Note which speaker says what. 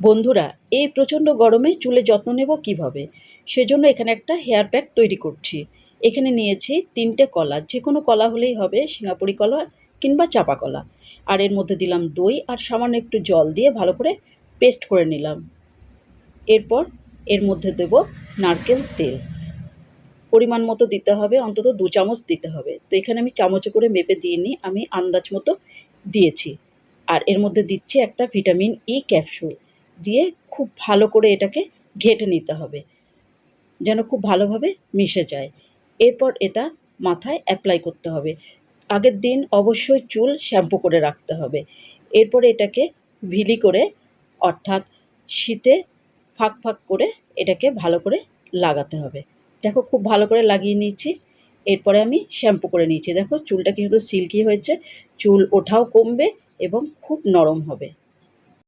Speaker 1: বন্ধুরা, এই প্রচণ্ড গরমে চুলের যত্ন নেব কীভাবে, সেজন্য এখানে একটা হেয়ার প্যাক তৈরি করছি। এখানে নিয়েছি 3টে কলা, যে কোনো কলা হলেই হবে, সিঙ্গাপুরি কলা কিংবা চাপা কলা। আর এর মধ্যে দিলাম দই আর সামান্য একটু জল দিয়ে ভালো করে পেস্ট করে নিলাম। এরপর এর মধ্যে দেব নারকেল তেল, পরিমাণ মতো দিতে হবে, অন্তত 2 চামচ দিতে হবে। তো এখানে আমি চামচে করে মেপে দিইনি, আমি আন্দাজ মতো দিয়েছি। আর এর মধ্যে দিচ্ছি একটা ভিটামিন ই ক্যাপসুল, দিয়ে খুব ভালো করে এটাকে ঘেঁটে নিতে হবে যেন খুব ভালোভাবে মিশে যায়। এরপর এটা মাথায় অ্যাপ্লাই করতে হবে। আগের দিন অবশ্যই চুল শ্যাম্পু করে রাখতে হবে। এরপরে এটাকে ভিলি করে, অর্থাৎ শীতে ফাঁক ফাঁক করে এটাকে ভালো করে লাগাতে হবে। দেখো খুব ভালো করে লাগিয়ে নিয়েছি। এরপরে আমি শ্যাম্পু করে নিয়েছি। দেখো চুলটা কিন্তু সিল্কি হয়েছে, চুল ওঠাও কমবে এবং খুব নরম হবে।